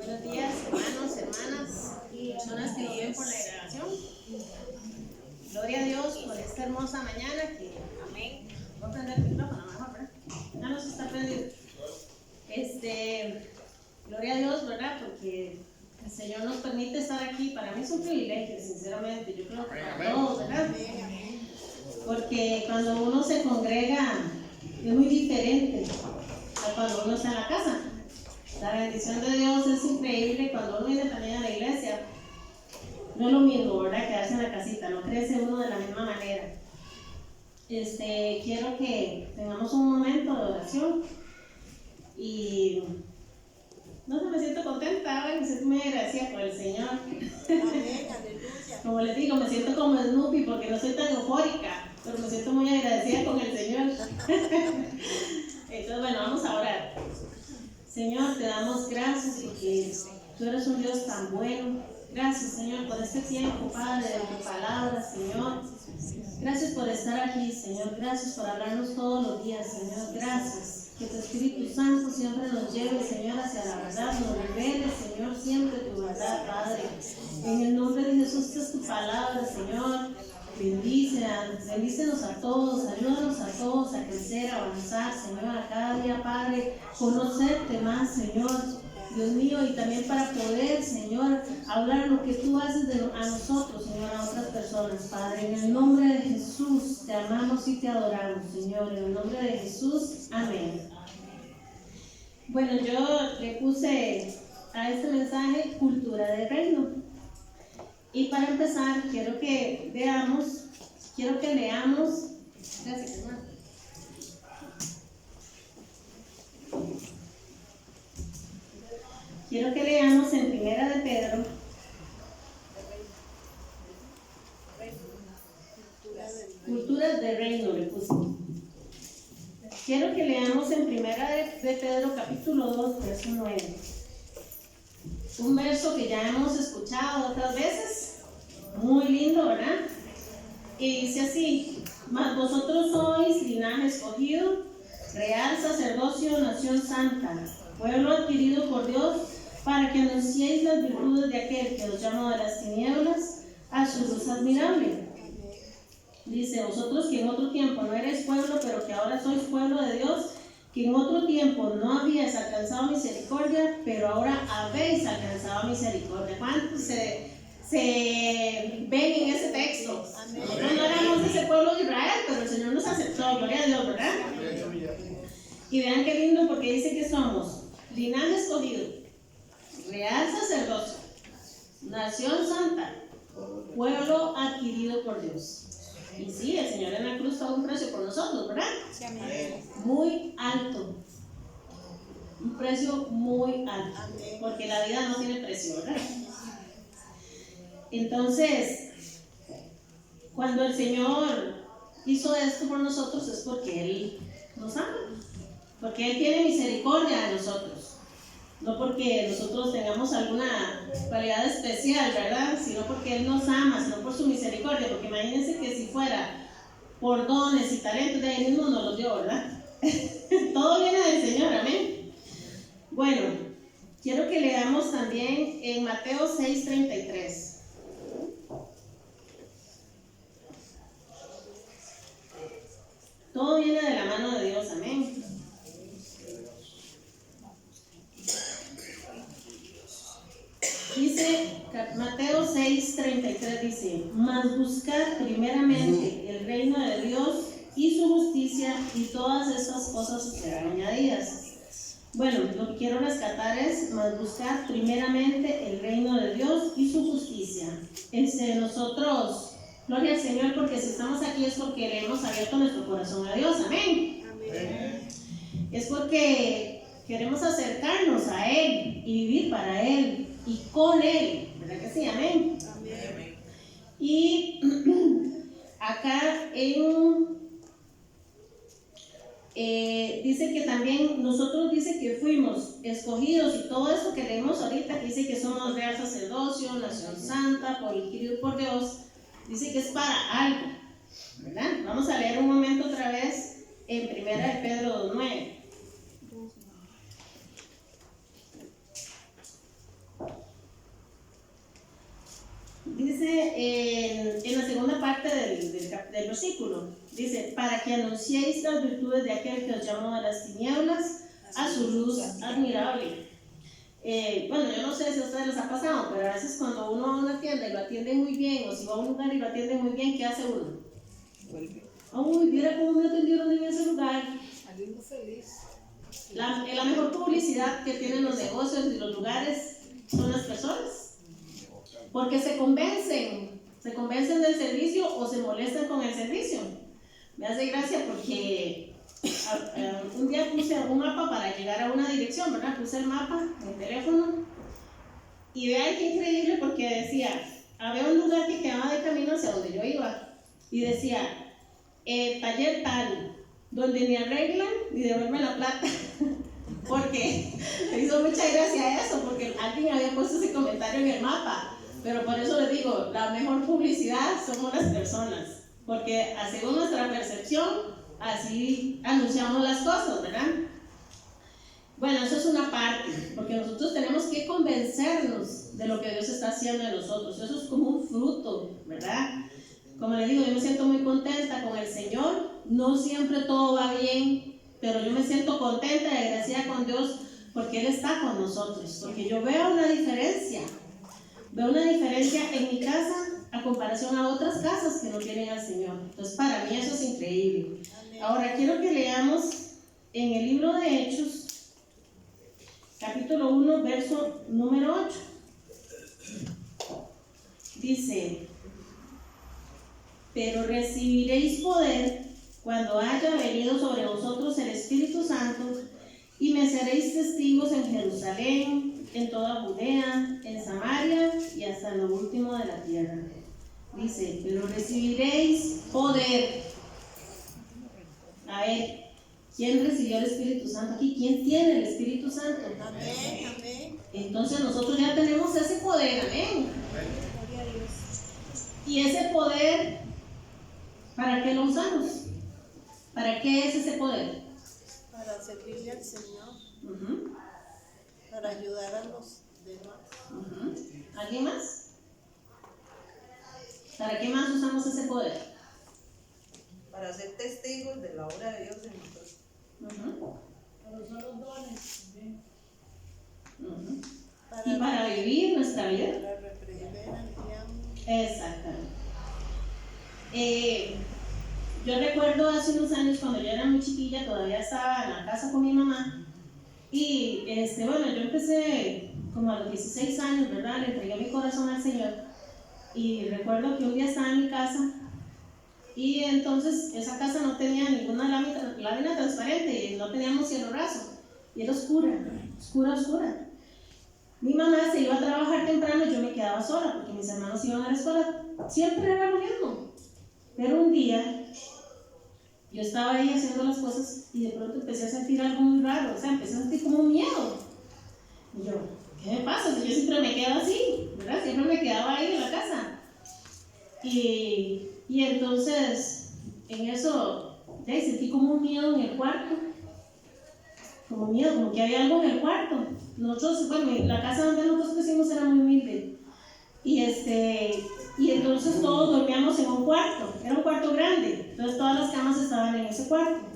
Buenos días, hermanos, hermanas, personas que viven por la grabación. Gloria a Dios por esta hermosa mañana que, amén. Voy a prender el micrófono mejor, ¿verdad? Ya no se está prendido. Gloria a Dios, ¿verdad? Porque el Señor nos permite estar aquí. Para mí es un privilegio, sinceramente. Yo creo que para todos, ¿verdad? Porque cuando uno se congrega es muy diferente a cuando uno está en la casa. La bendición de Dios es increíble cuando uno viene también a la iglesia. No es lo mismo, ¿verdad? Quedarse en la casita, no crece uno de la misma manera. Quiero que tengamos un momento de oración y no sé, me siento contenta, me siento muy agradecida por el Señor. Amén, aleluya. Como les digo, me siento como Snoopy porque no soy tan eufórica, pero me siento muy agradecida con el Señor. Entonces, bueno, vamos a orar. Señor, te damos gracias porque tú eres un Dios tan bueno. Gracias, Señor, por este tiempo, Padre, de tu palabra, Señor. Gracias por estar aquí, Señor. Gracias por hablarnos todos los días, Señor. Gracias. Que tu Espíritu Santo siempre nos lleve, Señor, hacia la verdad. Nos revele, Señor, siempre tu verdad, Padre. En el nombre de Jesús, esta es tu palabra, Señor. Bendícenos a todos, ayúdanos a todos a crecer, a avanzar, Señor, a cada día, Padre, conocerte más, Señor, Dios mío, y también para poder, Señor, hablar lo que tú haces a nosotros, Señor, a otras personas, Padre. En el nombre de Jesús te amamos y te adoramos, Señor, en el nombre de Jesús, amén. Bueno, yo le puse a este mensaje cultura de reino. Y para empezar, quiero que leamos, gracias hermano. Quiero que leamos en Primera de Pedro. Culturas de reino le puse. Quiero que leamos en Primera de Pedro capítulo 2, verso 9. Un verso que ya hemos escuchado otras veces, muy lindo, ¿verdad? Y dice así: mas vosotros sois linaje escogido, real sacerdocio, nación santa, pueblo adquirido por Dios, para que anunciéis las virtudes de aquel que os llamó de las tinieblas a su luz admirable. Dice: vosotros que en otro tiempo no erais pueblo, pero que ahora sois pueblo de Dios, que en otro tiempo no habíais alcanzado misericordia, pero ahora habéis alcanzado misericordia. ¿Cuántos se ven en ese texto? Nosotros no éramos ese pueblo de Israel, pero el Señor nos aceptó, gloria a Dios, ¿verdad? Y vean qué lindo, porque dice que somos linaje escogido, real sacerdocio, nación santa, pueblo adquirido por Dios. Y sí, el Señor en la cruz pagó un precio por nosotros, ¿verdad? Muy alto. Un precio muy alto. Porque la vida no tiene precio, ¿verdad? Entonces, cuando el Señor hizo esto por nosotros es porque Él nos ama. Porque Él tiene misericordia de nosotros. No porque nosotros tengamos alguna cualidad especial, ¿verdad? Sino porque Él nos ama, sino por su misericordia. Porque imagínense que si fuera por dones y talentos, de ahí mismo nos los dio, ¿verdad? Todo viene del Señor, amén. Bueno, quiero que leamos también en Mateo 6:33. Todo viene de la mano de Dios, amén. Dice, Mateo 6:33 dice: mas buscad primeramente el reino de Dios y su justicia, y todas estas cosas os serán añadidas. Bueno, lo que quiero rescatar es: mas buscad primeramente el reino de Dios y su justicia. Nosotros, gloria al Señor, porque si estamos aquí es porque le hemos abierto nuestro corazón a Dios, amén. Amén. Es porque queremos acercarnos a Él y vivir para Él y con Él, ¿verdad que sí? Amén. Amén. Y acá dice que también nosotros, dice que fuimos escogidos, y todo eso que leemos ahorita, que dice que somos real sacerdocio, nación santa, pueblo adquirido por Dios, dice que es para algo, ¿verdad? Vamos a leer un momento otra vez en Primera de Pedro 2:9. dice en la segunda parte del versículo, dice, para que anunciéis las virtudes de aquel que os llamó de las tinieblas a su luz admirable. Bueno, yo no sé si a ustedes les ha pasado, pero a veces cuando uno va a una tienda y lo atiende muy bien, o si va a un lugar y lo atiende muy bien, ¿qué hace uno? Uy, mira cómo me atendieron en ese lugar. Saliendo feliz. La mejor publicidad que tienen los negocios y los lugares son las personas, porque se convencen del servicio o se molestan con el servicio. Me hace gracia porque un día puse un mapa para llegar a una dirección, ¿verdad? Puse el mapa en el teléfono y vean qué increíble, porque decía, había un lugar que quedaba de camino hacia donde yo iba y decía, taller tal, donde ni arreglan ni devuelven la plata. Porque me hizo mucha gracia eso, porque alguien había puesto ese comentario en el mapa. Pero por eso les digo, la mejor publicidad somos las personas, porque según nuestra percepción, así anunciamos las cosas, ¿verdad? Bueno, eso es una parte, porque nosotros tenemos que convencernos de lo que Dios está haciendo en nosotros. Eso es como un fruto, ¿verdad? Como les digo, yo me siento muy contenta con el Señor. No siempre todo va bien, pero yo me siento contenta y agradecida con Dios porque Él está con nosotros, porque yo veo una diferencia en mi casa a comparación a otras casas que no tienen al Señor. Entonces para mí eso es increíble. Ahora quiero que leamos en el libro de Hechos, capítulo 1, verso número 8. Dice, pero recibiréis poder cuando haya venido sobre vosotros el Espíritu Santo, y me seréis testigos en Jerusalén, en toda Judea, en Samaria y hasta lo último de la tierra. Dice, pero recibiréis poder. A ver, ¿quién recibió el Espíritu Santo aquí? ¿Quién tiene el Espíritu Santo? Amén, amén. Entonces nosotros ya tenemos ese poder, amén. Y ese poder, ¿para qué lo usamos? ¿Para qué es ese poder? Para servirle al Señor. Uh-huh. Para ayudar a los demás. Uh-huh. ¿Alguien más? ¿Para qué más usamos ese poder? Para ser testigos de la obra de Dios en nosotros. Uh-huh. Para usar los dones también. Uh-huh. Y para vivir nuestra vida. Para reprender al diablo. Exactamente. Yo recuerdo hace unos años cuando yo era muy chiquilla, todavía estaba en la casa con mi mamá. Y bueno, yo empecé como a los 16 años, ¿verdad? Le entregué mi corazón al Señor. Y recuerdo que un día estaba en mi casa y entonces esa casa no tenía ninguna lámina transparente y no teníamos cielo raso. Y era oscura. Mi mamá se iba a trabajar temprano y yo me quedaba sola porque mis hermanos iban a la escuela. Siempre era lo mismo. Pero un día yo estaba ahí haciendo las cosas y de pronto empecé a sentir algo muy raro. O sea, empecé a sentir como un miedo. Y yo, ¿qué me pasa? Si yo siempre me quedo así, ¿verdad? Siempre me quedaba ahí en la casa. Y entonces, en eso, sentí como un miedo en el cuarto. Como que había algo en el cuarto. Nosotros, bueno, la casa donde nosotros crecimos era muy humilde. Y entonces todos dormíamos en un cuarto. Era un cuarto grande. Entonces todas las camas estaban en ese cuarto.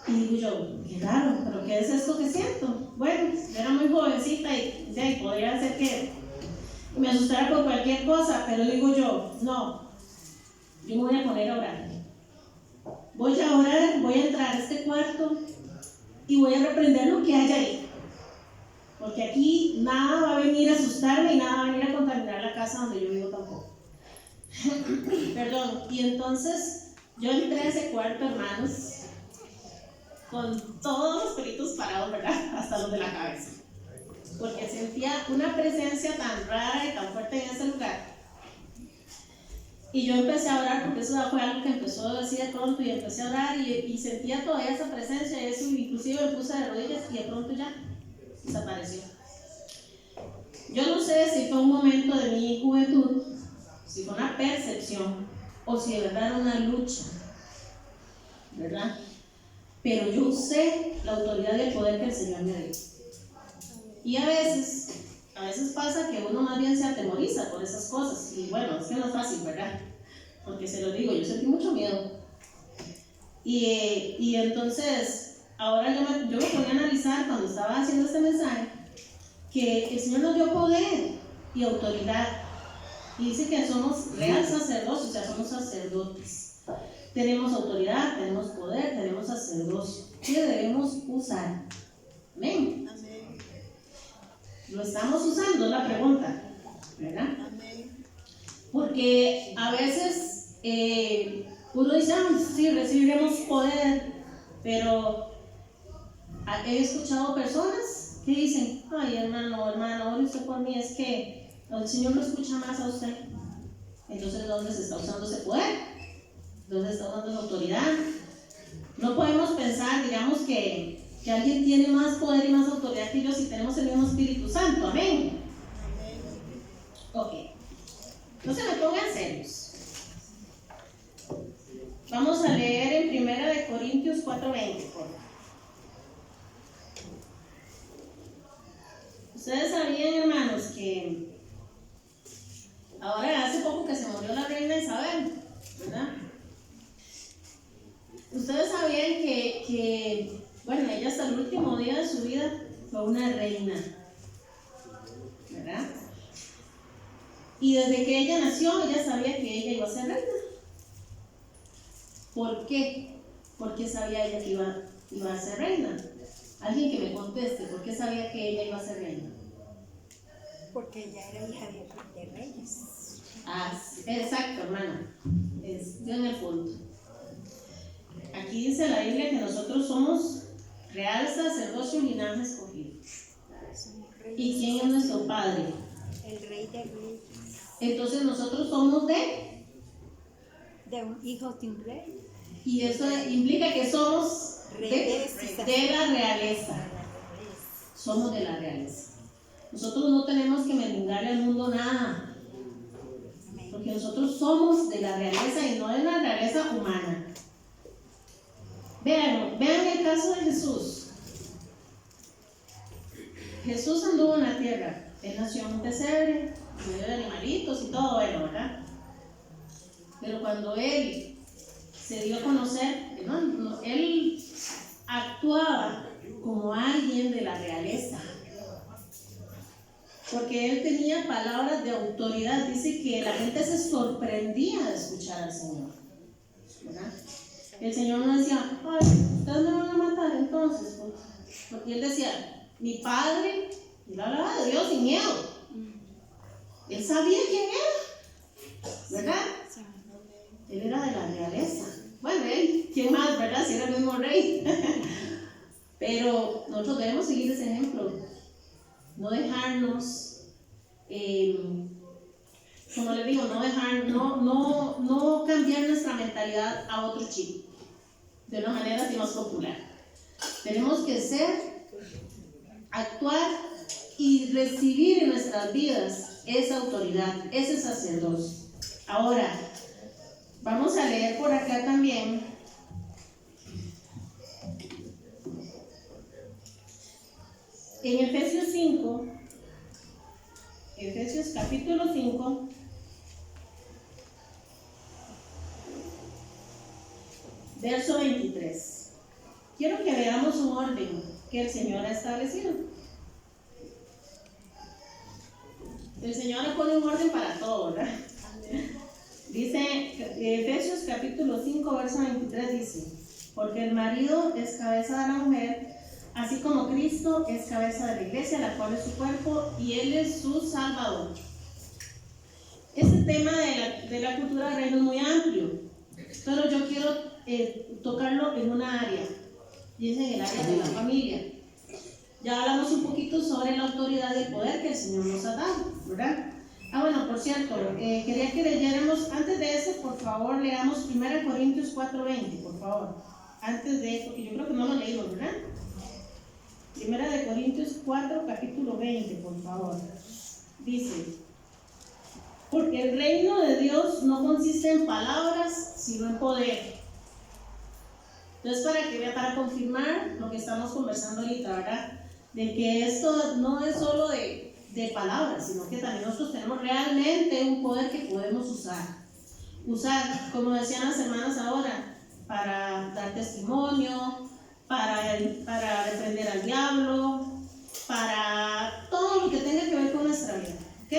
Y digo yo, qué raro, ¿pero qué es esto que siento? Bueno, yo era muy jovencita y podría ser que me asustara por cualquier cosa, pero digo yo, no, yo me voy a poner a orar. Voy a orar, voy a entrar a este cuarto y voy a reprender lo que haya ahí. Porque aquí nada va a venir a asustarme y nada va a venir a contaminar la casa donde yo vivo tampoco. Perdón, y entonces yo entré a ese cuarto, hermanos, con todos los pelitos parados, ¿verdad? Hasta los de la cabeza. Porque sentía una presencia tan rara y tan fuerte en ese lugar. Y yo empecé a orar, porque eso fue algo que empezó así de pronto, y empecé a orar y sentía todavía esa presencia, y eso inclusive me puse de rodillas y de pronto ya desapareció. Yo no sé si fue un momento de mi juventud, si fue una percepción, o si de verdad era una lucha, ¿verdad? Pero yo usé la autoridad y el poder que el Señor me dio. Y a veces a veces pasa que uno más bien se atemoriza por esas cosas. Y bueno, es que no es fácil, ¿verdad? Porque se lo digo, yo sentí mucho miedo. Y entonces, ahora yo me ponía a analizar cuando estaba haciendo este mensaje, que el Señor nos dio poder y autoridad. Y dice que somos real sacerdocio, o sea, somos sacerdotes. Tenemos autoridad, tenemos poder, tenemos sacerdocio. ¿Qué debemos usar? Amén. Amén. ¿Lo estamos usando? Es la pregunta, ¿verdad? Amén. Porque a veces uno dice, ay, sí, recibiremos poder, pero he escuchado personas que dicen, ay, hermano, ore usted por mí, es que el Señor lo escucha más a usted. Entonces, ¿dónde se está usando ese poder? ¿Dónde se está usando esa autoridad? No podemos pensar, digamos, que alguien tiene más poder y más autoridad que yo si tenemos el mismo Espíritu Santo. Amén. Ok. No se me pongan serios. Vamos a leer en 1 Corintios 4:20, por favor. Ustedes sabían, hermanos, que ahora hace poco que se murió la reina Isabel, ¿verdad? Ustedes sabían que bueno, ella hasta el último día de su vida fue una reina, ¿verdad? Y desde que ella nació, ella sabía que ella iba a ser reina. ¿Por qué? ¿Por qué sabía ella que iba a ser reina? Alguien que me conteste, ¿por qué sabía que ella iba a ser reina? Porque ella era hija de reyes. Ah, exacto, hermana. Dio en el punto. Aquí dice la Biblia que nosotros somos real sacerdocio y linaje escogido. ¿Y quién es nuestro padre? El rey de reyes. Entonces nosotros somos de Un hijo de un rey. y eso implica que somos de la realeza. Somos de la realeza. Nosotros no tenemos que mendigarle al mundo nada, porque nosotros somos de la realeza y no de la realeza humana. Vean el caso de Jesús. Jesús anduvo en la tierra. Él nació en un pesebre, en medio de animalitos y todo, bueno, ¿verdad? Pero cuando él se dio a conocer, él actuaba como alguien de la realeza, porque él tenía palabras de autoridad. Dice que la gente se sorprendía de escuchar al Señor, ¿verdad? El Señor no decía, ay, ustedes me van a matar entonces, porque él decía, mi Padre, él hablaba de Dios sin miedo. Él sabía quién era, ¿verdad? Él era de la realeza. Bueno, él, ¿quién más, verdad? Si era el mismo rey. Pero nosotros debemos seguir ese ejemplo. No dejarnos, como les digo, no cambiar nuestra mentalidad a otro chip, de una manera así más popular. Tenemos que actuar y recibir en nuestras vidas esa autoridad, ese sacerdocio. Ahora, vamos a leer por acá también en Efesios 5, Efesios capítulo 5, verso 23. Quiero que veamos un orden que el Señor ha establecido. El Señor le pone un orden para todo, ¿verdad? Dice, Efesios capítulo 5, verso 23 dice, porque el marido es cabeza de la mujer, así como Cristo es cabeza de la iglesia, la cual es su cuerpo, y Él es su Salvador. Este tema de la cultura del reino es muy amplio, pero yo quiero tocarlo en una área, y es en el área de la familia. Ya hablamos un poquito sobre la autoridad y el poder que el Señor nos ha dado, ¿verdad? Bueno, por cierto, quería que leyéramos, antes de eso, por favor, leamos 1 Corintios 4:20, por favor. Antes de esto, que yo creo que no lo leímos, ¿verdad? 1 Corintios 4, capítulo 20, por favor. Dice, porque el reino de Dios no consiste en palabras, sino en poder. Entonces, para confirmar lo que estamos conversando ahorita, ¿verdad? De que esto no es solo de de palabras, sino que también nosotros tenemos realmente un poder que podemos usar. Usar, como decían las hermanas ahora, para dar testimonio, para reprender al diablo, para todo lo que tenga que ver con nuestra vida. ¿Ok?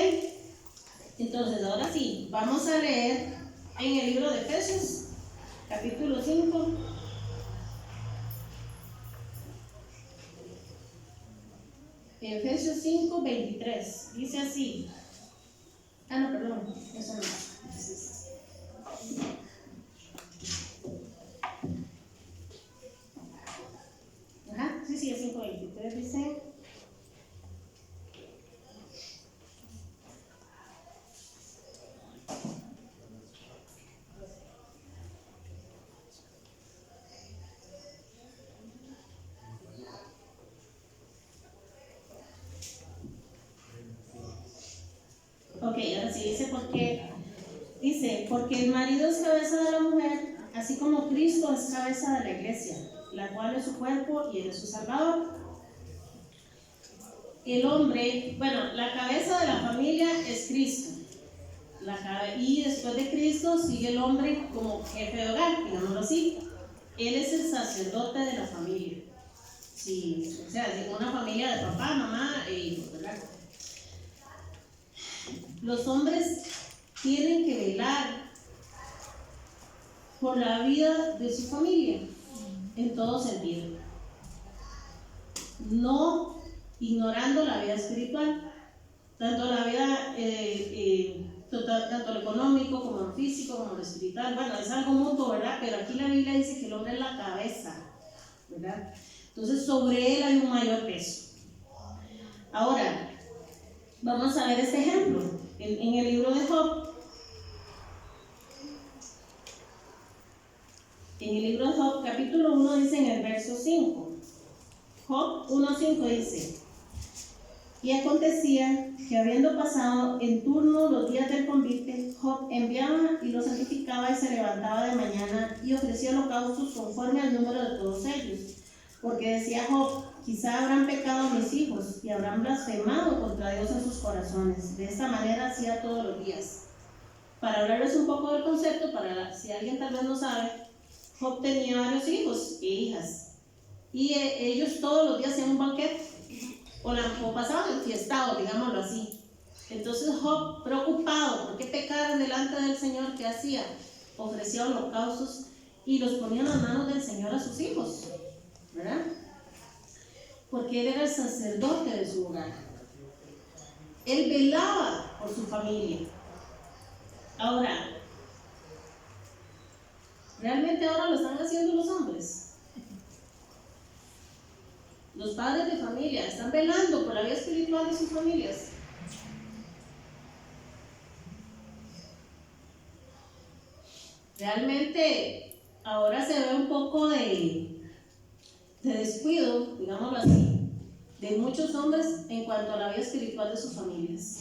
Entonces, ahora sí, vamos a leer en el libro de Efesios, capítulo 5. Efesios 5, 23. Dice así. No, perdón, eso no. Sí, es 5, 23, dice. Ok, ahora sí dice, porque el marido es cabeza de la mujer, así como Cristo es cabeza de la iglesia, la cual es su cuerpo y él es su salvador. El hombre, bueno, la cabeza de la familia es Cristo, y después de Cristo sigue el hombre como jefe de hogar, digámoslo así. Él es el sacerdote de la familia. Sí, o sea, de una familia de papá, mamá e hijos, ¿verdad? Los hombres tienen que velar por la vida de su familia en todo sentido, no ignorando la vida espiritual, tanto la vida tanto lo económico como lo físico como lo espiritual. Bueno, es algo mutuo, ¿verdad? Pero aquí la Biblia dice que el hombre es la cabeza, ¿verdad? Entonces sobre él hay un mayor peso. Ahora vamos a ver este ejemplo en el libro de Job. En el libro de Job, capítulo 1, dice en el verso 5. Job 1:5 dice: y acontecía que habiendo pasado en turno los días del convite, Job enviaba y los santificaba y se levantaba de mañana y ofrecía holocaustos conforme al número de todos ellos. Porque decía Job: quizá habrán pecado mis hijos y habrán blasfemado contra Dios en sus corazones. De esta manera hacía todos los días. Para hablarles un poco del concepto, si alguien tal vez no sabe, Job tenía varios hijos e hijas. Y ellos todos los días hacían un banquete o pasaban enfiestados, digámoslo así. Entonces Job, preocupado porque pecaran delante del Señor, ¿qué hacía? Ofrecía holocaustos y los ponía en las manos del Señor a sus hijos, ¿verdad? Porque él era el sacerdote de su hogar. Él velaba por su familia. Ahora, ¿realmente ahora lo están haciendo los hombres? Los padres de familia están velando por la vida espiritual de sus familias. Realmente ahora se ve un poco de descuido, digámoslo así, de muchos hombres en cuanto a la vida espiritual de sus familias.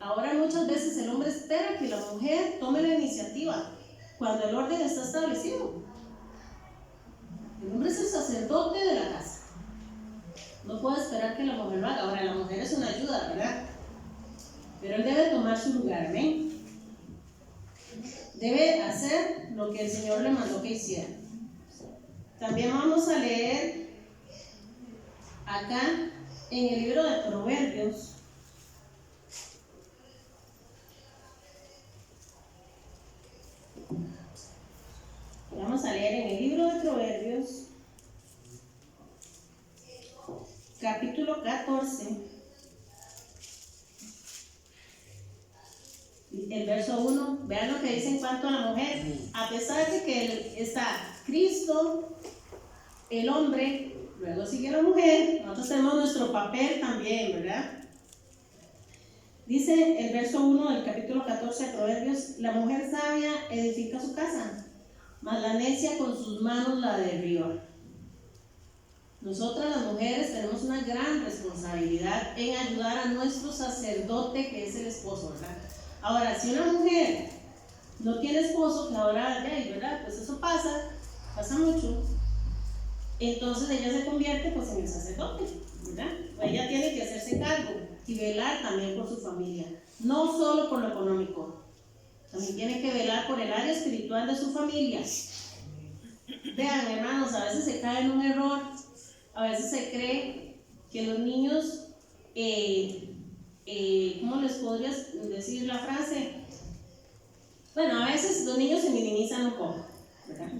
Ahora muchas veces el hombre espera que la mujer tome la iniciativa cuando el orden está establecido. El hombre es el sacerdote de la casa. No puede esperar que la mujer lo haga. Ahora, la mujer es una ayuda, ¿verdad? Pero él debe tomar su lugar, ¿ven? Debe hacer lo que el Señor le mandó que hiciera. También vamos a leer acá en el libro de Proverbios. Vamos a leer en el libro de Proverbios, capítulo 14, el verso 1. Vean lo que dice en cuanto a la mujer. A pesar de que está Cristo, el hombre, luego sigue la mujer, nosotros tenemos nuestro papel también, ¿verdad? Dice el verso 1 del capítulo 14 de Proverbios: la mujer sabia edifica su casa, mas la necia con sus manos la derriba. Nosotras las mujeres tenemos una gran responsabilidad en ayudar a nuestro sacerdote, que es el esposo, ¿verdad? Ahora, si una mujer no tiene esposo, que ahora, ¿verdad? Pues eso pasa mucho. Entonces ella se convierte pues en el sacerdote, ¿verdad? Pues ella tiene que hacerse cargo, y velar también por su familia, no solo por lo económico, también tiene que velar por el área espiritual de su familia. Vean, hermanos, a veces se cae en un error, a veces se cree que los niños, ¿cómo les podrías decir la frase? Bueno, a veces los niños se minimizan un poco, ¿verdad?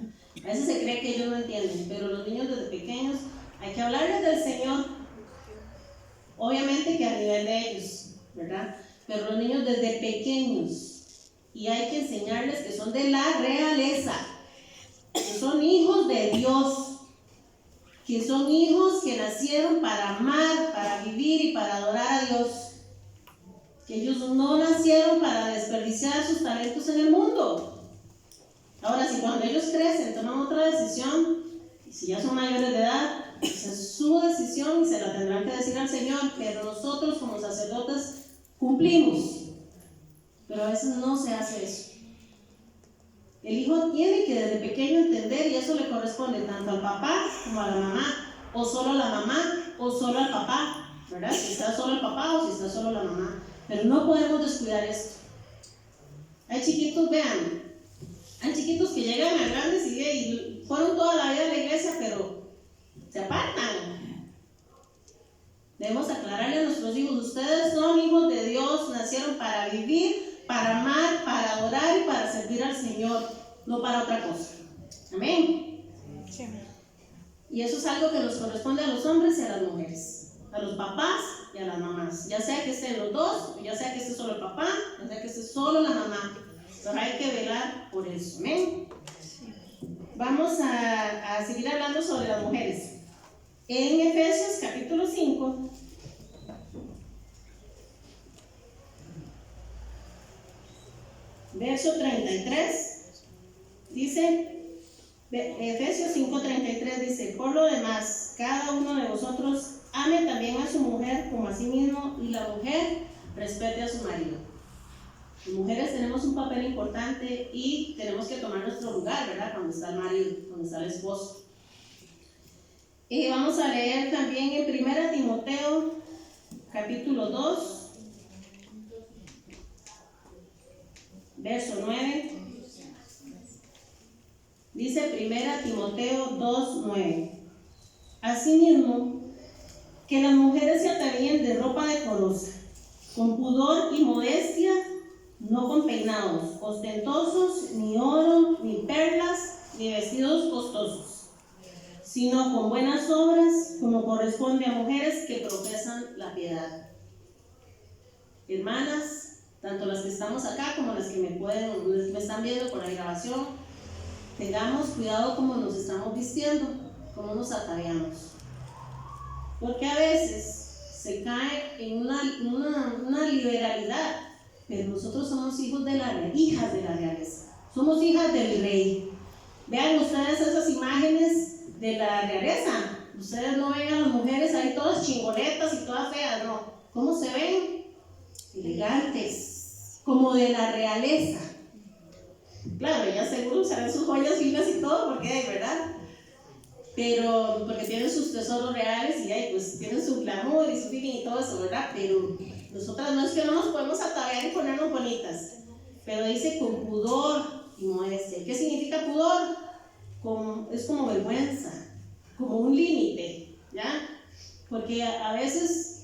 A veces se cree que ellos no entienden, pero los niños desde pequeños hay que hablarles del Señor, obviamente que a nivel de ellos, ¿verdad? Pero los niños desde pequeños, y hay que enseñarles que son de la realeza, que son hijos de Dios, que son hijos que nacieron para amar, para vivir y para adorar a Dios, que ellos no nacieron para desperdiciar sus talentos en el mundo. Ahora, si cuando ellos crecen toman otra decisión, y si ya son mayores de edad, pues es su decisión y se la tendrán que decir al Señor, pero nosotros como sacerdotes cumplimos, pero a veces no se hace eso. El hijo tiene que desde pequeño entender, y eso le corresponde tanto al papá como a la mamá, o solo a la mamá o solo al papá, ¿verdad? Si está solo el papá o si está solo la mamá, pero no podemos descuidar esto. Hay chiquitos, vean, hay chiquitos que llegan a grandes y fueron toda la vida a la iglesia, pero se apartan. Debemos aclararle a nuestros hijos: ustedes son hijos de Dios, nacieron para vivir, para amar, para adorar y para servir al Señor, no para otra cosa. Amén. Sí. Y eso es algo que nos corresponde a los hombres y a las mujeres, a los papás y a las mamás, ya sea que estén los dos, ya sea que esté solo el papá, ya sea que esté solo la mamá, pero hay que velar por eso. Amén. Vamos a seguir hablando sobre las mujeres. En Efesios capítulo 5, verso 33, dice, Efesios 5:33 dice: por lo demás, cada uno de vosotros ame también a su mujer como a sí mismo, y la mujer respete a su marido. Las mujeres tenemos un papel importante y tenemos que tomar nuestro lugar, ¿verdad? Cuando está el marido, cuando está el esposo. Y vamos a leer también en 1 Timoteo capítulo 2, verso 9. Dice 1 Timoteo 2:9: asimismo, que las mujeres se atavíen de ropa decorosa, con pudor y modestia, no con peinados ostentosos, ni oro, ni perlas, ni vestidos costosos, sino con buenas obras, como corresponde a mujeres que profesan la piedad. Hermanas, tanto las que estamos acá como las que me están viendo por la grabación, tengamos cuidado cómo nos estamos vistiendo, cómo nos ataviamos, porque a veces se cae en una liberalidad, pero nosotros somos hijas de la realeza, somos hijas del rey. Vean ustedes esas imágenes de la realeza. Ustedes no ven a las mujeres ahí todas chingonetas y todas feas, no. ¿Cómo se ven? Elegantes, como de la realeza. Claro, ellas seguro usan sus joyas finas y todo, porque hay, ¿verdad? Pero porque tienen sus tesoros reales y hay, pues tienen su glamour y su feeling y todo eso, ¿verdad? Pero nosotras no es que no nos podemos ataviar y ponernos bonitas, pero dice con pudor y modestia. ¿Qué significa pudor? Es como vergüenza, como un límite, ¿ya? Porque a veces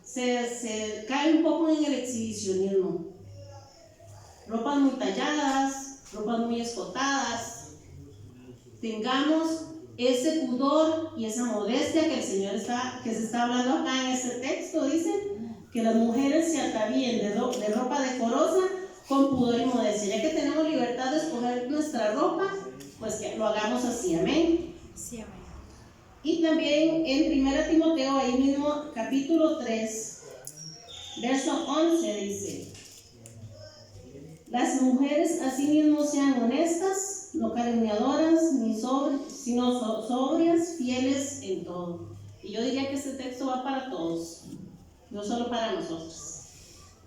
se cae un poco en el exhibicionismo. Ropas muy talladas, ropas muy escotadas. Tengamos ese pudor y esa modestia que el Señor que se está hablando acá en este texto. Dice que las mujeres se atavíen de ropa decorosa con pudor y modestia. Ya que tenemos libertad de escoger nuestra ropa, pues que lo hagamos así. Amén. Sí, amén. Y también en 1 Timoteo, ahí mismo, capítulo 3, verso 11, dice: las mujeres asimismo sean honestas, no calumniadoras, sino sobrias, fieles en todo. Y yo diría que este texto va para todos, no solo para nosotros.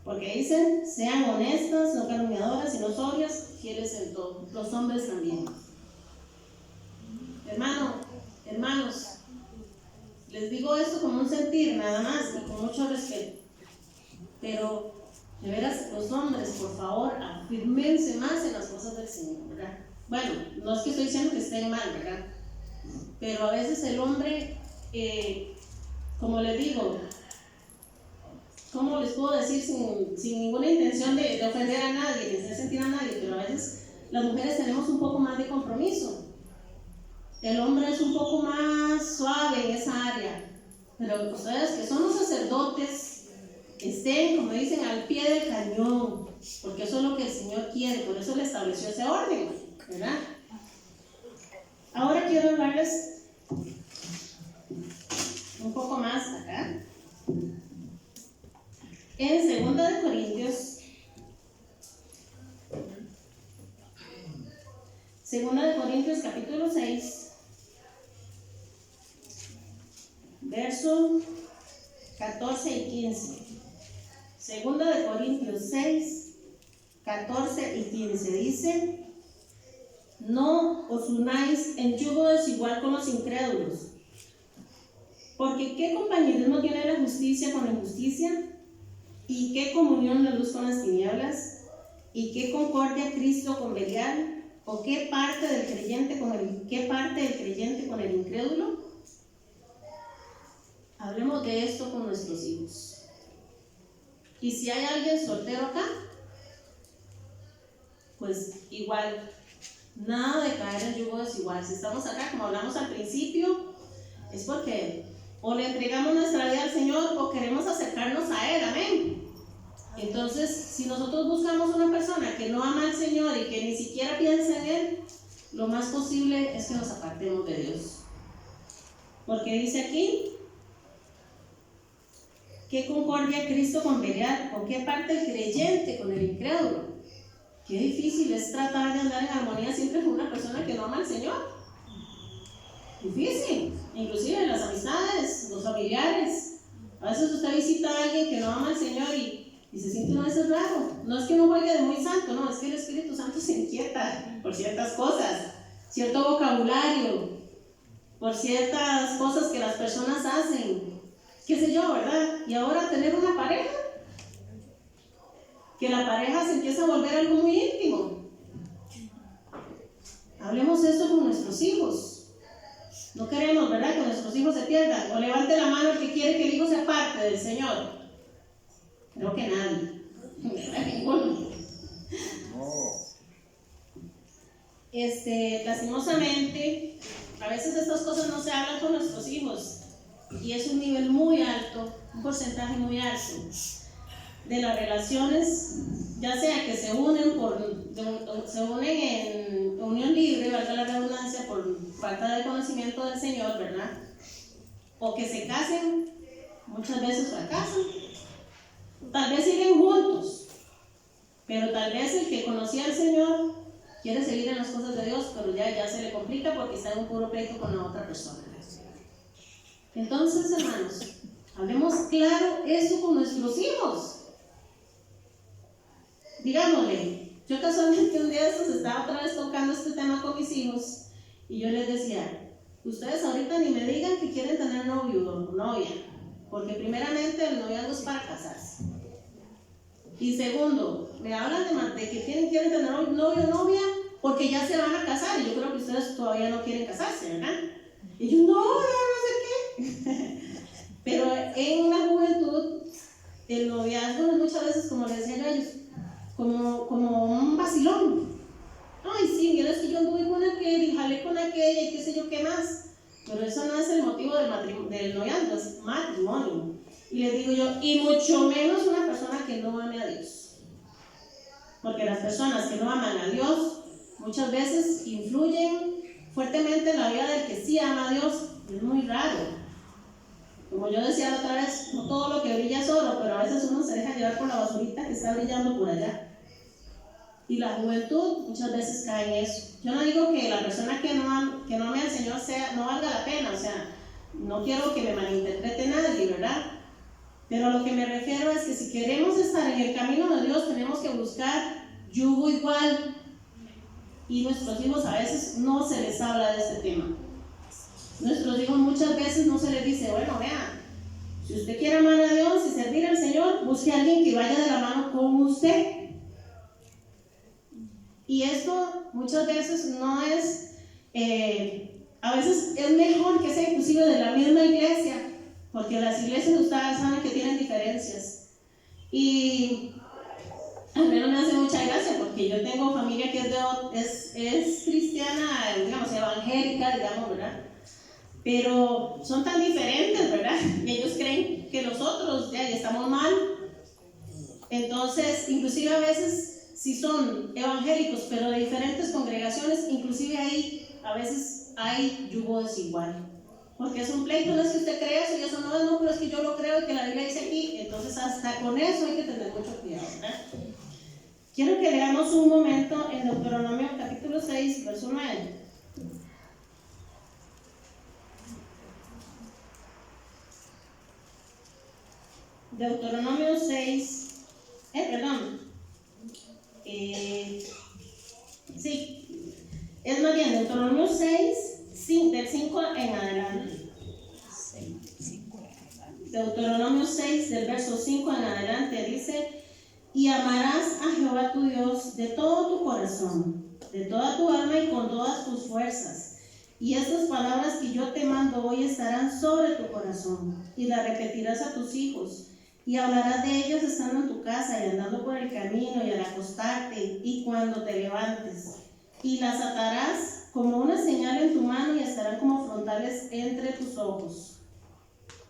Porque dicen: sean honestas, no calumniadoras, sino sobrias, fieles en todo. Los hombres también. Hermanos, les digo esto con un sentir nada más y con mucho respeto. Pero de veras, los hombres, por favor, afírmense más en las cosas del Señor, ¿verdad? Bueno, no es que estoy diciendo que estén mal, ¿verdad? Pero a veces el hombre, como les digo, ¿cómo les puedo decir sin ninguna intención de ofender a nadie, de hacer sentir a nadie? Pero a veces las mujeres tenemos un poco más de compromiso. El hombre es un poco más suave en esa área. Pero ustedes que son los sacerdotes, estén, como dicen, al pie del cañón, porque eso es lo que el Señor quiere, por eso le estableció ese orden, ¿verdad? Ahora quiero hablarles un poco más acá. En 2 de Corintios, 2 de Corintios capítulo 6, verso 14 y 15. 2 de Corintios 6, 14 y 15 dice: no os unáis en yugo desigual con los incrédulos, porque ¿qué compañerismo tiene la justicia con la injusticia? ¿Y qué comunión la luz con las tinieblas? ¿Y qué concordia Cristo con Belial? ¿O qué parte del creyente con el incrédulo? Hablemos de esto con nuestros hijos. Y si hay alguien soltero acá, pues igual, nada de caer en yugo desigual. Si estamos acá, como hablamos al principio, es porque o le entregamos nuestra vida al Señor o queremos acercarnos a Él, amén. Entonces, si nosotros buscamos una persona que no ama al Señor y que ni siquiera piensa en Él, lo más posible es que nos apartemos de Dios. Porque dice aquí: ¿qué concordia Cristo con Belial? ¿O qué parte el creyente con el incrédulo? Qué difícil es tratar de andar en armonía siempre con una persona que no ama al Señor. Difícil, inclusive en las amistades, los familiares. A veces usted visita a alguien que no ama al Señor y se siente una vez raro. No es que no juegue de muy santo, no, es que el Espíritu Santo se inquieta por ciertas cosas, cierto vocabulario, por ciertas cosas que las personas hacen, qué sé yo, ¿verdad? Y ahora tener una pareja, que la pareja se empieza a volver algo muy íntimo. Hablemos esto con nuestros hijos. No queremos, ¿verdad?, que nuestros hijos se pierdan. O levante la mano el que quiere que el hijo sea parte del Señor. Creo que nadie. Ninguno. Lastimosamente, a veces estas cosas no se hablan con nuestros hijos. Y es un nivel muy alto, un porcentaje muy alto de las relaciones, ya sea que se unen en unión libre, valga la redundancia, por falta de conocimiento del Señor, ¿verdad? O que se casen, muchas veces fracasan. Tal vez siguen juntos, pero tal vez el que conocía al Señor quiere seguir en las cosas de Dios, pero ya se le complica porque está en un puro pleito con la otra persona. Entonces, hermanos, hablemos claro eso con nuestros hijos. Digámosle, yo casualmente un día de estos estaba otra vez tocando este tema con mis hijos y yo les decía: ustedes ahorita ni me digan que quieren tener novio o novia, porque primeramente el noviazgo es para casarse. Y segundo, me hablan de que quieren tener novio o novia porque ya se van a casar, y yo creo que ustedes todavía no quieren casarse, ¿verdad? Y yo, no sé qué. Pero en la juventud, el noviazgo es muchas veces, como les decía a ellos, como un vacilón. Ay, sí, mira, es que yo anduve con aquel y jalé con aquella y qué sé yo qué más. Pero eso no es el motivo del noviazgo, es matrimonio. Y les digo yo, y mucho menos una persona que no ame a Dios. Porque las personas que no aman a Dios muchas veces influyen fuertemente en la vida del que sí ama a Dios. Es muy raro. Como yo decía la otra vez, no todo lo que brilla es oro, pero a veces uno se deja llevar por la basurita que está brillando por allá. Y la juventud muchas veces cae en eso. Yo no digo que la persona que no ame al Señor no valga la pena, o sea, no quiero que me malinterprete nadie, ¿verdad? Pero a lo que me refiero es que si queremos estar en el camino de Dios, tenemos que buscar yugo igual. Y nuestros hijos a veces no se les habla de este tema. Nuestros hijos muchas veces no se les dice, bueno, vea, si usted quiere amar a Dios y servir al Señor, busque a alguien que vaya de la mano con usted. Y esto muchas veces no es, a veces es mejor que sea inclusive de la misma iglesia, porque las iglesias ustedes saben que tienen diferencias. Y a mí no me hace mucha gracia porque yo tengo familia que es cristiana, digamos, evangélica, digamos, ¿verdad? Pero son tan diferentes, ¿verdad? Y ellos creen que nosotros ya estamos mal. Entonces, inclusive a veces, si son evangélicos, pero de diferentes congregaciones, inclusive ahí a veces hay yugo desigual. Porque es un pleito, no es que usted crea eso y eso no, pero es que yo lo creo y que la Biblia dice aquí. Entonces, hasta con eso hay que tener mucho cuidado, ¿verdad? Quiero que leamos un momento en Deuteronomio capítulo 6, verso 9. Deuteronomio 6, es más bien Deuteronomio 6, del 5 en adelante. Deuteronomio 6, del verso 5 en adelante, dice: y amarás a Jehová tu Dios de todo tu corazón, de toda tu alma y con todas tus fuerzas. Y estas palabras que yo te mando hoy estarán sobre tu corazón, y las repetirás a tus hijos, y hablarás de ellas estando en tu casa y andando por el camino y al acostarte y cuando te levantes. Y las atarás como una señal en tu mano y estarán como frontales entre tus ojos.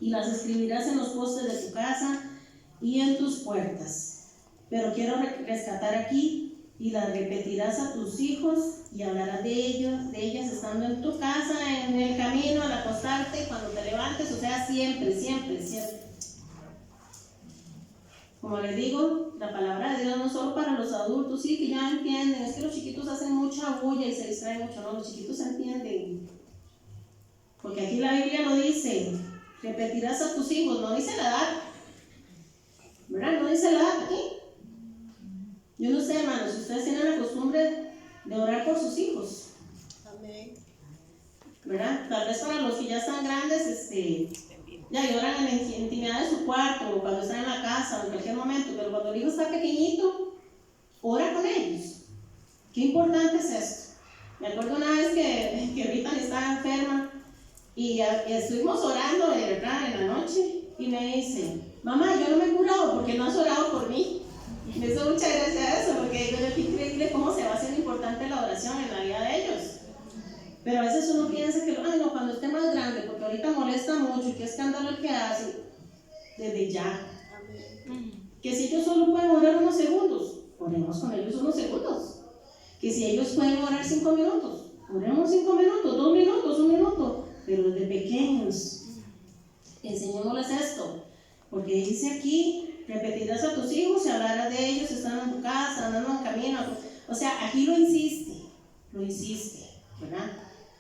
Y las escribirás en los postes de tu casa y en tus puertas. Pero quiero rescatar aquí: y las repetirás a tus hijos y hablarás de ellas estando en tu casa, en el camino, al acostarte, cuando te levantes, o sea, siempre, siempre, siempre. Como les digo, la palabra de Dios no es solo para los adultos, sí, que ya entienden, es que los chiquitos hacen mucha bulla y se distraen mucho, no, los chiquitos entienden. Porque aquí la Biblia lo dice, repetirás a tus hijos, no dice la edad, ¿verdad? No dice la edad aquí. Yo no sé, hermanos, si ustedes tienen la costumbre de orar por sus hijos. Amén. ¿Verdad? Tal vez para los que ya están grandes, ya lloran en la intimidad de su cuarto, o cuando están en la casa, o en cualquier momento, pero cuando el hijo está pequeñito, ora con ellos. Qué importante es esto. Me acuerdo una vez que Rita estaba enferma y estuvimos orando, ¿verdad?, en la noche, y me dice: mamá, yo no me he curado porque no has orado por mí. Me hizo mucha gracia eso, porque digo yo, qué increíble cómo se va haciendo importante la oración en la vida de ellos. Pero a veces uno piensa que, ay no, cuando esté más grande, porque ahorita molesta mucho y qué escándalo el que hace, desde ya. Amén. Que si ellos solo pueden orar unos segundos, oremos con ellos unos segundos. Que si ellos pueden orar 5 minutos, oremos 5 minutos, 2 minutos, 1 minuto. Pero desde pequeños, enseñémosles esto, porque dice aquí: repetirás a tus hijos y hablarás de ellos estando en tu casa, andando en camino. O sea, aquí lo insiste, ¿verdad?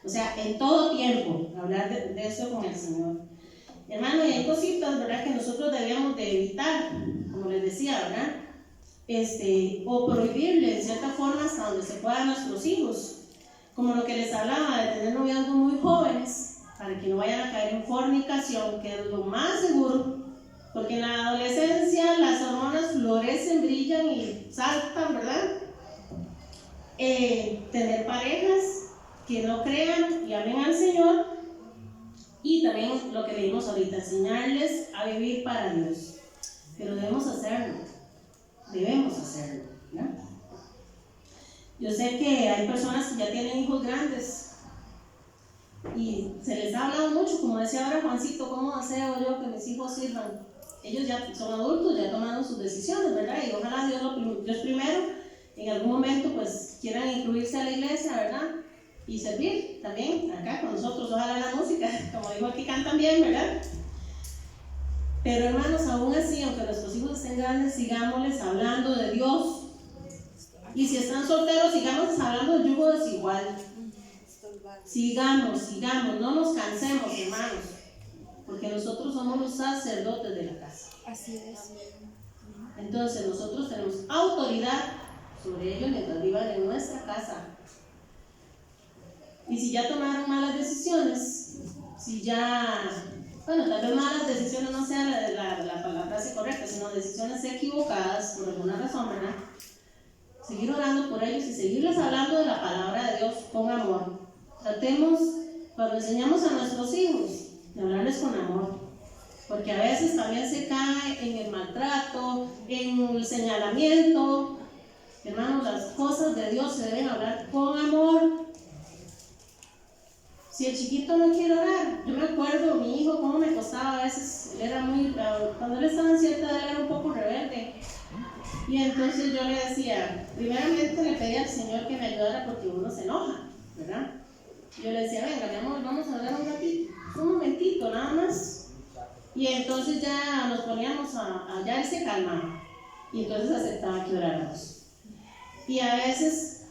O sea, en todo tiempo, hablar de eso con el Señor. Hermano, y hay cositas, ¿verdad?, que nosotros debíamos de evitar, como les decía, ¿verdad? O prohibirle en cierta forma hasta donde se pueda a nuestros hijos. Como lo que les hablaba de tener noviazgos muy jóvenes, para que no vayan a caer en fornicación, que es lo más seguro. Porque en la adolescencia las hormonas florecen, brillan y saltan, ¿verdad? Tener parejas que no crean y amen al Señor. Y también lo que leímos ahorita, enseñarles a vivir para Dios. Pero debemos hacerlo, ¿verdad? Yo sé que hay personas que ya tienen hijos grandes y se les ha hablado mucho, como decía ahora Juancito: ¿cómo deseo yo que mis hijos sirvan? Ellos ya son adultos, ya tomaron sus decisiones, ¿verdad? Y ojalá Dios primero, en algún momento, pues quieran incluirse a la iglesia, ¿verdad? Y servir también acá con nosotros, ojalá la música, como digo aquí, cantan bien, ¿verdad? Pero hermanos, aún así, aunque nuestros hijos estén grandes, sigámosles hablando de Dios. Y si están solteros, sigamos hablando del yugo desigual. Sigamos, no nos cansemos, hermanos, porque nosotros somos los sacerdotes de la casa. Así es. Entonces nosotros tenemos autoridad sobre ellos mientras vivan en nuestra casa. Y si ya tomaron malas decisiones, si ya bueno, tal vez malas decisiones no sea la frase correcta, sino decisiones equivocadas por alguna razón, ¿verdad? Seguir orando por ellos y seguirles hablando de la palabra de Dios con amor. Tratemos, cuando enseñamos a nuestros hijos, de hablarles con amor, porque a veces también se cae en el maltrato, en el señalamiento. Hermanos, las cosas de Dios se deben hablar con amor. Si el chiquito no quiere orar, yo me acuerdo, mi hijo, cómo me costaba a veces, él era cuando él estaba en cierta edad, era un poco rebelde. Y entonces yo le decía, primeramente le pedí al Señor que me ayudara porque uno se enoja, ¿verdad? Yo le decía, venga, mi amor, vamos a hablar un ratito, un momentito, nada más. Y entonces ya nos poníamos ya él se calmaba. Y entonces aceptaba que oráramos. Y a veces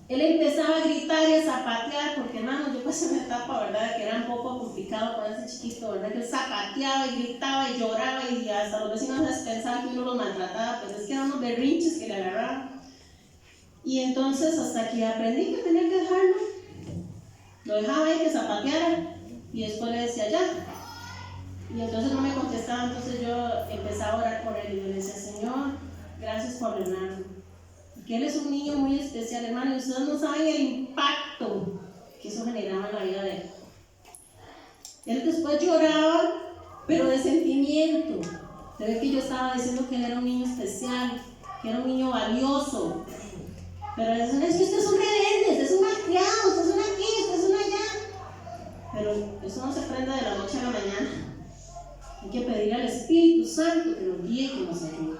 él empezaba a gritar y a zapatear, porque hermano, yo pasé una etapa, ¿verdad?, que era un poco complicado con ese chiquito, ¿verdad?, que él zapateaba y gritaba y lloraba y hasta los vecinos pensaban que uno los maltrataba, pero es que eran unos berrinches que le agarraban. Y entonces hasta que aprendí que tenía que dejarlo, lo dejaba ahí que zapateara y después le decía ya. Y entonces no me contestaba, entonces yo empezaba a orar por él y yo le decía, Señor, gracias por Leonardo. Que él es un niño muy especial, hermano, y ustedes no saben el impacto que eso generaba en la vida de él. Él después lloraba, pero de sentimiento. Se ve que yo estaba diciendo que él era un niño especial, que era un niño valioso. Pero es que ustedes son rebeldes, ustedes son malcriados, ustedes son aquí, ustedes son allá. Pero eso no se aprende de la noche a la mañana. Hay que pedirle al Espíritu Santo que nos guíe y que nos ayude.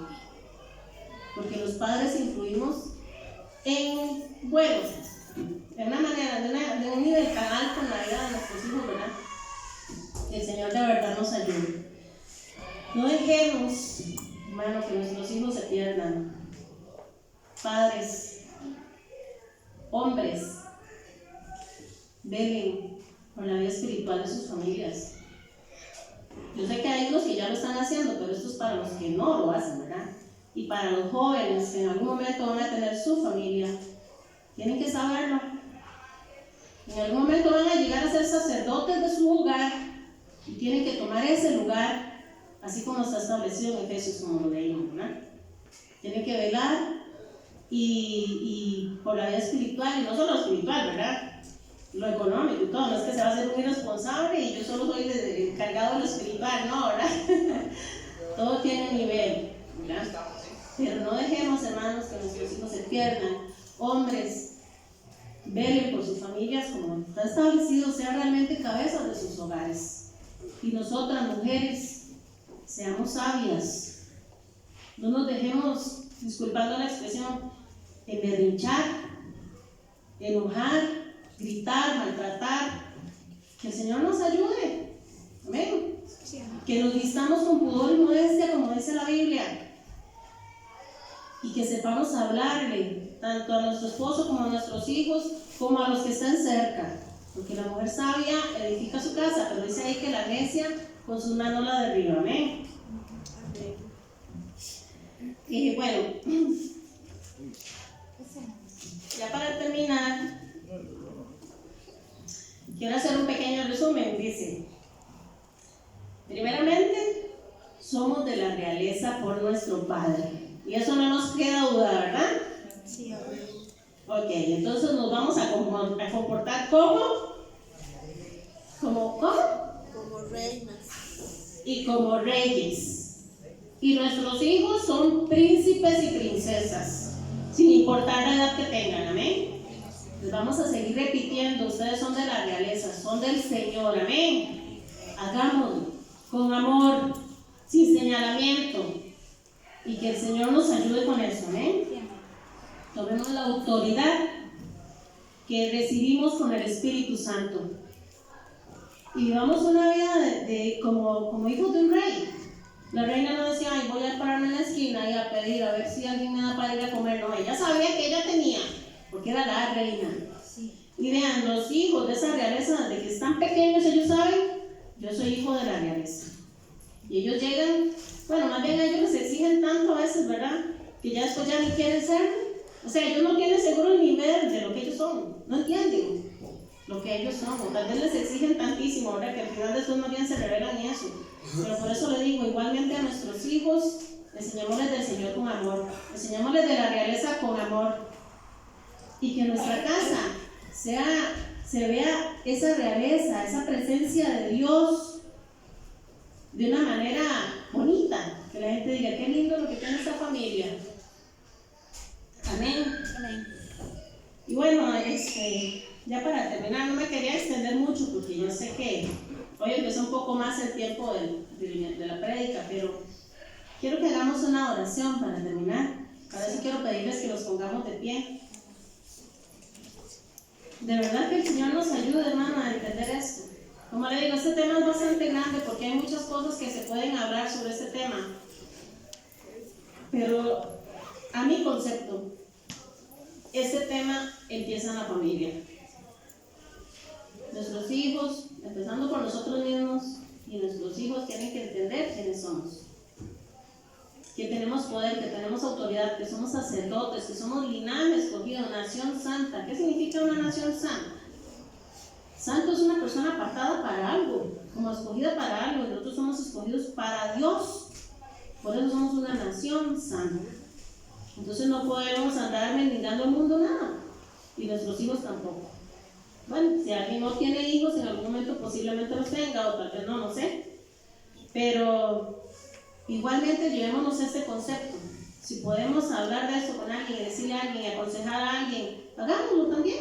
Porque los padres influimos en una manera, de un nivel tan alto en la vida de nuestros hijos, ¿verdad? Que el Señor de verdad nos ayude. No dejemos, hermano, que nuestros hijos se pierdan. Padres, hombres, velen por la vida espiritual de sus familias. Yo sé que hay unos que ya lo están haciendo, pero esto es para los que no lo hacen, ¿verdad? Y para los jóvenes que en algún momento van a tener su familia, tienen que saberlo. En algún momento van a llegar a ser sacerdotes de su hogar y tienen que tomar ese lugar, así como está establecido en Efesios, como lo leímos, ¿verdad? Tienen que velar y por la vida espiritual, y no solo espiritual, ¿verdad? Lo económico y todo, no es que se va a hacer un irresponsable y yo solo soy encargado de lo espiritual, no, ¿verdad? Todo tiene nivel, ¿verdad? Pero no dejemos, hermanos, que nuestros hijos se pierdan. Hombres, velen por sus familias como está establecido, sean realmente cabezas de sus hogares. Y nosotras, mujeres, seamos sabias. No nos dejemos, disculpando la expresión, emberrinchar, enojar, gritar, maltratar. Que el Señor nos ayude. Amén. Que nos vistamos con pudor y modestia, como dice la Biblia. Y que sepamos hablarle tanto a nuestro esposo como a nuestros hijos, como a los que están cerca. Porque la mujer sabia edifica su casa, pero dice ahí que la necia con sus manos la derriba. Amén. Y bueno, ya para terminar, quiero hacer un pequeño resumen. Dice, primeramente, somos de la realeza por nuestro Padre. Y eso no nos queda duda, ¿verdad? Sí, ok, entonces nos vamos a comportar como reinas. Y como reyes. Y nuestros hijos son príncipes y princesas, sin importar la edad que tengan, amén. Les vamos a seguir repitiendo, ustedes son de la realeza, son del Señor, amén. Hagámoslo con amor, sin señalamiento. Y que el Señor nos ayude con eso, amén. Tomemos la autoridad que recibimos con el Espíritu Santo y vivamos una vida como hijos de un rey. La reina no decía, ay, voy a pararme en la esquina y a pedir a ver si alguien me da para ir a comer. No, ella sabía que ella tenía, porque era la reina. Y vean, los hijos de esa realeza, desde que están pequeños, ellos saben, yo soy hijo de la realeza. Y ellos llegan, bueno, más bien a ellos les exigen tanto a veces, ¿verdad? Que ya después ya ni quieren ser. O sea, ellos no tienen seguro el nivel de lo que ellos son, no entienden. lo que ellos son, o tal vez les exigen tantísimo, ¿verdad? Que al final después más bien se revelan en eso. Pero por eso le digo, igualmente a nuestros hijos, enseñémosles del Señor con amor, enseñémosles de la realeza con amor, y que en nuestra casa se vea esa realeza, esa presencia de Dios de una manera bonita, que la gente diga, qué lindo lo que tiene esta familia. Amén. Amén. Y bueno, ya para terminar, no me quería extender mucho porque yo sé que hoy empezó un poco más el tiempo de la prédica, pero quiero que hagamos una oración para terminar. Para eso quiero pedirles que nos pongamos de pie. De verdad que el Señor nos ayude, hermano, a entender esto. Como le digo, este tema es bastante grande porque hay muchas cosas que se pueden hablar sobre este tema. Pero a mi concepto, este tema empieza en la familia. Nuestros hijos, empezando por nosotros mismos, y nuestros hijos tienen que entender quiénes somos. Que tenemos poder, que tenemos autoridad, que somos sacerdotes, que somos linaje escogido, nación santa. ¿Qué significa una nación santa? Santo es una persona apartada para algo, como escogida para algo, y nosotros somos escogidos para Dios. Por eso somos una nación santa. Entonces no podemos andar mendigando al mundo nada, y nuestros hijos tampoco. Bueno, si alguien no tiene hijos, en algún momento posiblemente los tenga, o tal vez no sé. Pero igualmente llevémonos este concepto. Si podemos hablar de esto con alguien, decirle a alguien, aconsejar a alguien, hagámoslo también.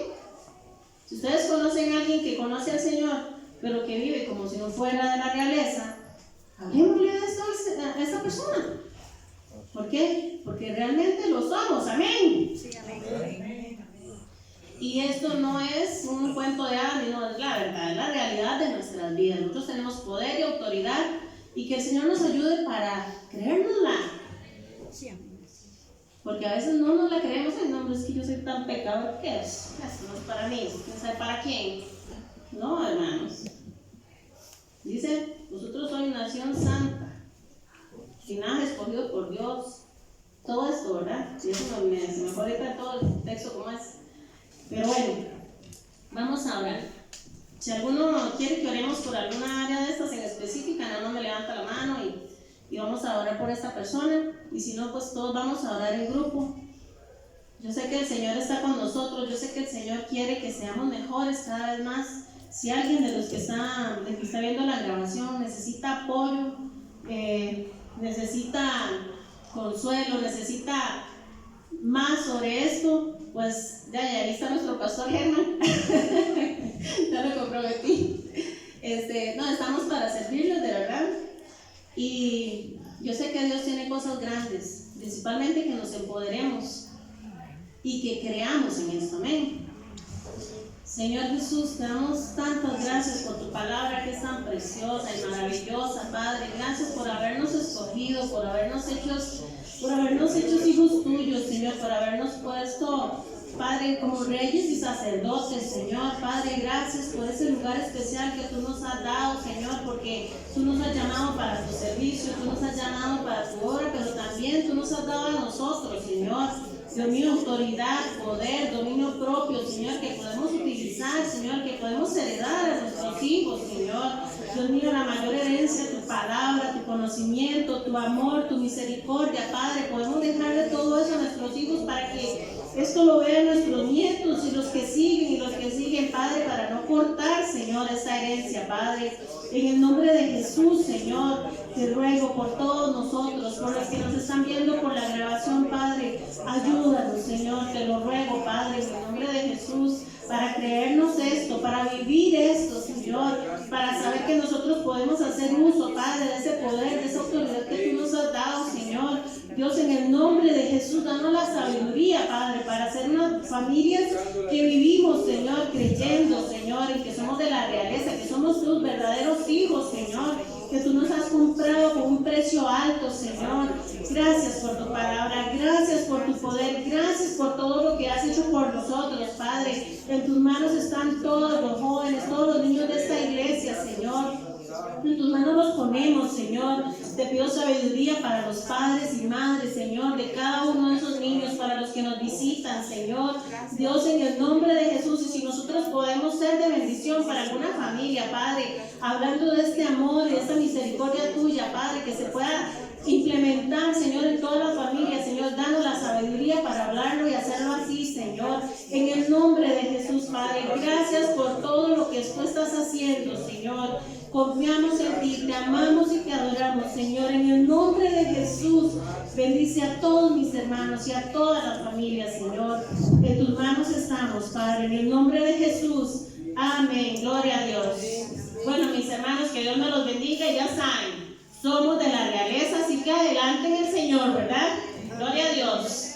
Si ustedes conocen a alguien que conoce al Señor, pero que vive como si no fuera de la realeza, hablemosle de esto a esta persona. ¿Por qué? Porque realmente lo somos. Amén. Sí, amén. Y esto no es un cuento de hadas, no, es la verdad, es la realidad de nuestras vidas. Nosotros tenemos poder y autoridad, y que el Señor nos ayude para creérnosla. Sí, amén. Porque a veces no nos la creemos. Ay, no, es que yo soy tan pecador que eso no es para mí, quién sabe para quién. No, hermanos. Dice, vosotros sois nación santa, linaje escogido por Dios. Todo esto, ¿verdad? Y eso se me fue ahorita todo el texto como es. Pero bueno, vamos a orar. Si alguno quiere que oremos por alguna área de estas en específica, nada más me levanta la mano y vamos a orar por esta persona. Y si no, pues todos vamos a orar en grupo. Yo sé que el Señor está con nosotros, yo sé que el Señor quiere que seamos mejores cada vez más. Si alguien de los que está viendo la grabación necesita apoyo, necesita consuelo, necesita más sobre esto, pues ya ahí está nuestro pastor Germán. Ya lo comprometí. No, estamos para servirles de verdad. Y yo sé que Dios tiene cosas grandes, principalmente que nos empoderemos y que creamos en esto. Amén. Señor Jesús, te damos tantas gracias por tu palabra que es tan preciosa y maravillosa, Padre. Gracias por habernos escogido, por habernos hecho hijos tuyos, Señor, por habernos puesto, Padre, como reyes y sacerdotes, Señor. Padre, gracias por ese lugar especial que tú nos has dado, Señor, porque tú nos has llamado para tu servicio, tú nos has llamado para tu obra, pero también tú nos has dado a nosotros, Señor, Dios mío, autoridad, poder, dominio propio, Señor, que podemos utilizar, Señor, que podemos heredar a nuestros hijos, Señor. Dios mío, la mayor herencia, tu palabra, tu conocimiento, tu amor, tu misericordia, Padre. Podemos dejarle todo eso a nuestros hijos para que esto lo vean nuestros nietos y los que siguen, Padre, para no cortar, Señor, esta herencia, Padre. En el nombre de Jesús, Señor, te ruego por todos nosotros, por los que nos están viendo por la grabación, Padre, ayúdanos, Señor, te lo ruego, Padre, en el nombre de Jesús, para creernos esto, para vivir esto, Señor, para saber que nosotros podemos hacer uso, Padre, de ese poder, de esa autoridad que tú nos has dado, Señor. Dios, en el nombre de Jesús, danos la sabiduría, Padre, para ser unas familias que vivimos, Señor, creyendo, Señor, y que somos de la realeza, que somos tus verdaderos hijos, Señor, que tú nos has comprado con un precio alto, Señor. Gracias por tu palabra, gracias por tu poder, gracias por todo lo que has hecho por nosotros, Padre. En tus manos están todos los jóvenes, todos los niños de esta iglesia, Señor. En tus manos los ponemos, Señor. Te pido sabiduría para los padres y madres, Señor, de cada uno de esos niños, para los que nos visitan, Señor. Dios, en el nombre de Jesús, y si nosotros podemos ser de bendición para alguna familia, Padre, hablando de este amor y de esta misericordia tuya, Padre, que se pueda implementar, Señor, en toda la familia, Señor, danos la sabiduría para hablarlo y hacerlo así, Señor, en el nombre de Jesús, Padre. Gracias por todo lo que tú estás haciendo, Señor. Confiamos en ti, te amamos y te adoramos, Señor, en el nombre de Jesús. Bendice a todos mis hermanos y a todas las familias, Señor. En tus manos estamos, Padre, en el nombre de Jesús. Amén. Gloria a Dios. Bueno, mis hermanos, que Dios me los bendiga. Y ya saben, somos de la realeza, así que adelante en el Señor, ¿verdad? Gloria a Dios.